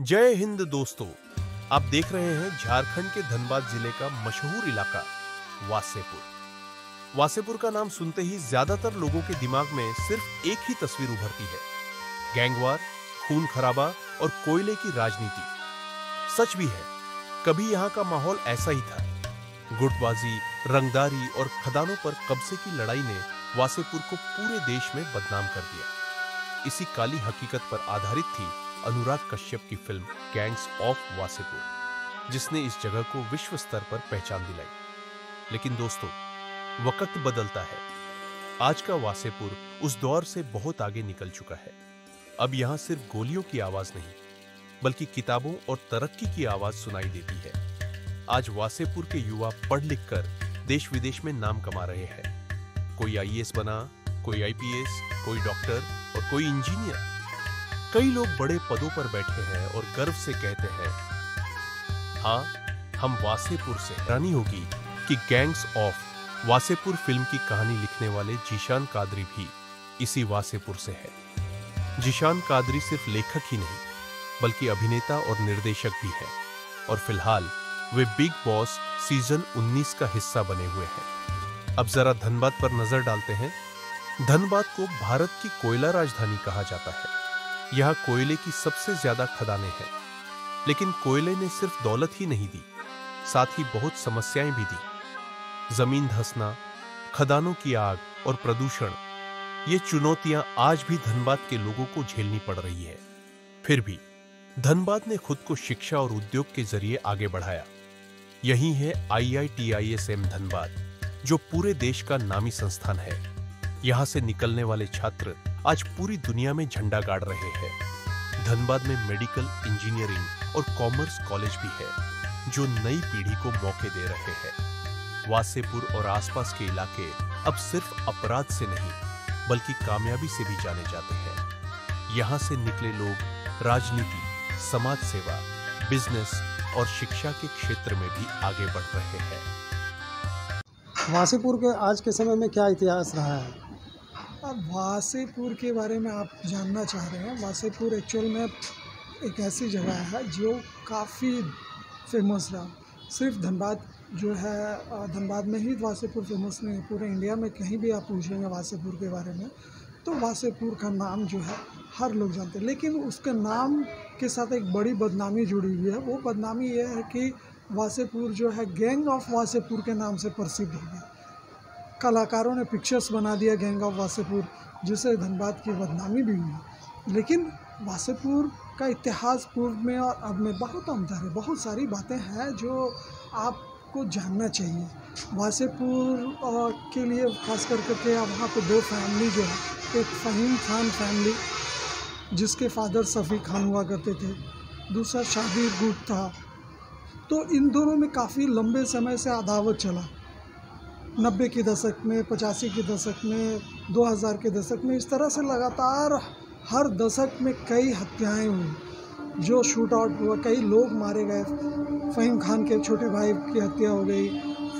जय हिंद दोस्तों। आप देख रहे हैं झारखंड के धनबाद जिले का मशहूर इलाका वासेपुर। वासेपुर का नाम सुनते ही ज्यादातर लोगों के दिमाग में सिर्फ एक ही तस्वीर उभरती है, गैंगवार, खून खराबा और कोयले की राजनीति। सच भी है, कभी यहाँ का माहौल ऐसा ही था। गुटबाजी, रंगदारी और खदानों पर कब्जे की लड़ाई ने वासेपुर को पूरे देश में बदनाम कर दिया। इसी काली हकीकत पर आधारित थी अनुराग कश्यप की फिल्म गैंग्स ऑफ वासेपुर, जिसने इस जगह को विश्व स्तर पर पहचान दिलाई। लेकिन दोस्तों, वक्त बदलता है। आज का वासेपुर उस दौर से बहुत आगे निकल चुका है। अब यहां सिर्फ गोलियों की आवाज नहीं, बल्कि किताबों और तरक्की की आवाज सुनाई देती है। आज वासेपुर के युवा पढ़ लिख कर देश विदेश में नाम कमा रहे हैं। कोई आईएएस बना, कोई आईपीएस, कोई डॉक्टर और कोई इंजीनियर। कई लोग बड़े पदों पर बैठे हैं और गर्व से कहते हैं, हाँ, हम वासेपुर से। हैरानी होगी कि गैंग्स ऑफ वासेपुर फिल्म की कहानी लिखने वाले जीशान कादरी भी इसी वासेपुर से है। जीशान कादरी सिर्फ लेखक ही नहीं, बल्कि अभिनेता और निर्देशक भी है, और फिलहाल वे बिग बॉस सीजन 19 का हिस्सा बने हुए हैं। अब जरा धनबाद पर नजर डालते हैं। धनबाद को भारत की कोयला राजधानी कहा जाता है। यहाँ कोयले की सबसे ज्यादा खदानें हैं। लेकिन कोयले ने सिर्फ दौलत ही नहीं दी, साथ ही बहुत समस्याएं भी दी। जमीन धंसना, खदानों की आग और प्रदूषण, ये चुनौतियां आज भी धनबाद के लोगों को झेलनी पड़ रही है। फिर भी धनबाद ने खुद को शिक्षा और उद्योग के जरिए आगे बढ़ाया। यही है IITISM धनबाद, जो पूरे देश का नामी संस्थान है। यहां से निकलने वाले छात्र आज पूरी दुनिया में झंडा गाड़ रहे हैं। धनबाद में मेडिकल, इंजीनियरिंग और कॉमर्स कॉलेज भी है, जो नई पीढ़ी को मौके दे रहे हैं। वासेपुर और आसपास के इलाके अब सिर्फ अपराध से नहीं, बल्कि कामयाबी से भी जाने जाते हैं। यहाँ से निकले लोग राजनीति, समाज सेवा, बिजनेस और शिक्षा के क्षेत्र में भी आगे बढ़ रहे हैं। वासेपुर के आज के समय में क्या इतिहास रहा है? अब वासेपुर के बारे में आप जानना चाह रहे हैं। वासेपुर एक्चुअल में एक ऐसी जगह है जो काफ़ी फेमस रहा। सिर्फ धनबाद जो है, धनबाद में ही वासेपुर फेमस नहीं है, पूरे इंडिया में कहीं भी आप पूछेंगे वासेपुर के बारे में तो वासेपुर का नाम जो है हर लोग जानते हैं। लेकिन उसके नाम के साथ एक बड़ी बदनामी जुड़ी हुई है। वो बदनामी ये है कि वासेपुर जो है गैंग ऑफ वासेपुर के नाम से प्रसिद्ध हो गया। कलाकारों ने पिक्चर्स बना दिया गैंग ऑफ वासेपुर, जिससे धनबाद की बदनामी भी हुई। लेकिन वासेपुर का इतिहास पूर्व में और अब में बहुत अंतर है। बहुत सारी बातें हैं जो आपको जानना चाहिए। वासेपुर के लिए खास करके वहाँ पे दो फैमिली जो है, एक फ़हीम खान फैमिली जिसके फादर सफ़ी खान हुआ करते थे, दूसरा शाबिर गुट था। तो इन दोनों में काफ़ी लंबे समय से अदावत चला। 90 के दशक में, 85 के दशक में, 2000 के दशक में, इस तरह से लगातार हर दशक में कई हत्याएं हुई, जो शूट आउट हुआ, कई लोग मारे गए। फ़हीम खान के छोटे भाई की हत्या हो गई,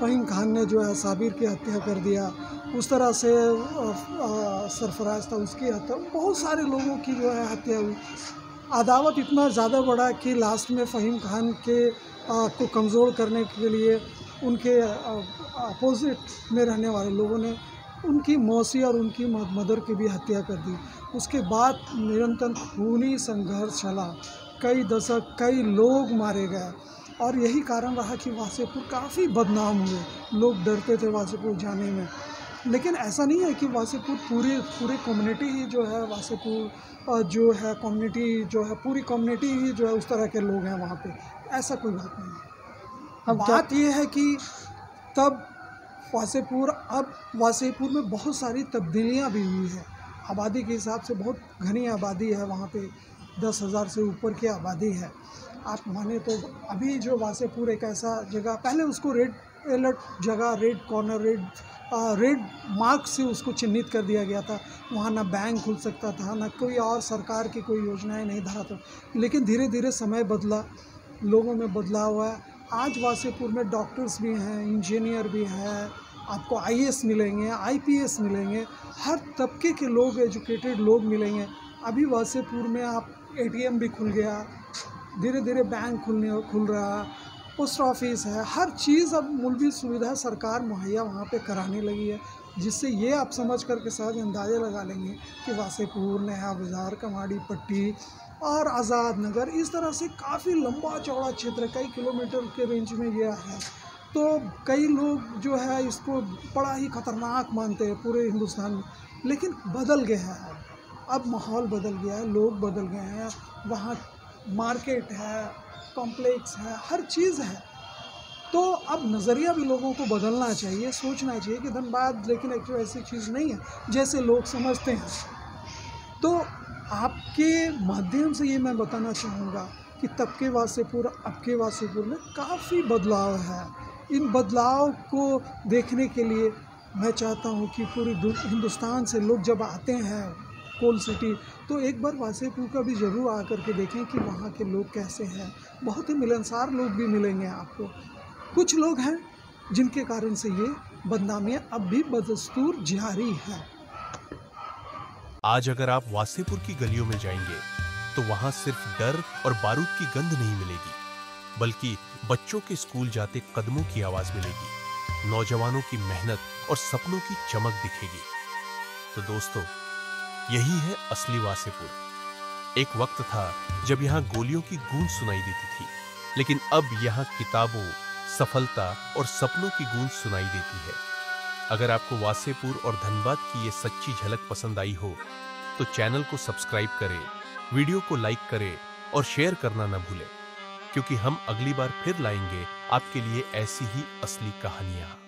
फ़हीम खान ने जो है साबिर की हत्या कर दिया, उस तरह से सरफराज था उसकी हत्या, बहुत सारे लोगों की जो है हत्या हुई। अदावत इतना ज़्यादा बढ़ा कि लास्ट में फ़हीम खान के को कमज़ोर करने के लिए उनके अपोजिट में रहने वाले लोगों ने उनकी मौसी और उनकी मदर की भी हत्या कर दी। उसके बाद निरंतर खूनी संघर्ष चला, कई दशक, कई लोग मारे गए, और यही कारण रहा कि वासेपुर काफ़ी बदनाम हुए। लोग डरते थे वासेपुर जाने में। लेकिन ऐसा नहीं है कि वासेपुर पूरी कम्युनिटी ही जो है, वासेपुर जो है कम्युनिटी जो है, पूरी कम्युनिटी ही जो है उस तरह के लोग हैं वहाँ पे। ऐसा कोई बात नहीं है। अब बात ये है कि तब वासेपुर में बहुत सारी तब्दीलियाँ भी हुई है। आबादी के हिसाब से बहुत घनी आबादी है वहाँ पे, 10,000 से ऊपर की आबादी है। आप माने तो अभी जो वासेपुर एक ऐसा जगह, पहले उसको रेड अलर्ट जगह, रेड कॉर्नर, रेड मार्क से उसको चिन्हित कर दिया गया था। वहाँ ना बैंक खुल सकता था, ना कोई और सरकार की कोई योजनाएं नहीं धरा था। लेकिन धीरे धीरे समय बदला, लोगों में बदलाव हुआ। आज वासेपुर में डॉक्टर्स भी हैं, इंजीनियर भी हैं, आपको IAS मिलेंगे, IPS मिलेंगे, हर तबके के लोग, एजुकेटेड लोग मिलेंगे। अभी वासेपुर में आप ATM भी खुल गया, धीरे धीरे बैंक खुल रहा है, पोस्ट ऑफिस है, हर चीज़ अब मूलभूत सुविधा सरकार मुहैया वहाँ पे कराने लगी है, जिससे ये आप समझ करके सहज अंदाज़े लगा लेंगे कि वासेपुर, नया बाज़ार, कमाड़ी पट्टी और आज़ाद नगर इस तरह से काफ़ी लंबा चौड़ा क्षेत्र कई किलोमीटर के रेंज में ये है। तो कई लोग जो है इसको बड़ा ही खतरनाक मानते हैं पूरे हिंदुस्तान में, लेकिन बदल गया है, अब माहौल बदल गया है, लोग बदल गए हैं, वहाँ मार्केट है, कॉम्प्लेक्स है, हर चीज़ है। तो अब नज़रिया भी लोगों को बदलना चाहिए, सोचना चाहिए कि धनबाद लेकिन एक ऐसी चीज़ नहीं है जैसे लोग समझते हैं। तो आपके माध्यम से ये मैं बताना चाहूँगा कि तब के वासेपुर अब के वासेपुर में काफ़ी बदलाव है। इन बदलाव को देखने के लिए मैं चाहता हूँ कि पूरे हिंदुस्तान से लोग जब आते हैं कोल सिटी, तो एक बार वासेपुर का भी ज़रूर आकर के देखें कि वहाँ के लोग कैसे हैं। बहुत ही मिलनसार लोग भी मिलेंगे आपको। कुछ लोग हैं जिनके कारण से ये बदनामियाँ अब भी बदस्तूर जारी है। आज अगर आप वासेपुर की गलियों में जाएंगे तो वहां सिर्फ डर और बारूद की गंध नहीं मिलेगी, बल्कि बच्चों के स्कूल जाते कदमों की आवाज मिलेगी, नौजवानों की मेहनत और सपनों की चमक दिखेगी। तो दोस्तों, यही है असली वासेपुर। एक वक्त था जब यहाँ गोलियों की गूंज सुनाई देती थी, लेकिन अब यहाँ किताबों, सफलता और सपनों की गूंज सुनाई देती है। अगर आपको वासेपुर और धनबाद की ये सच्ची झलक पसंद आई हो तो चैनल को सब्सक्राइब करें, वीडियो को लाइक करें और शेयर करना न भूलें, क्योंकि हम अगली बार फिर लाएंगे आपके लिए ऐसी ही असली कहानियां।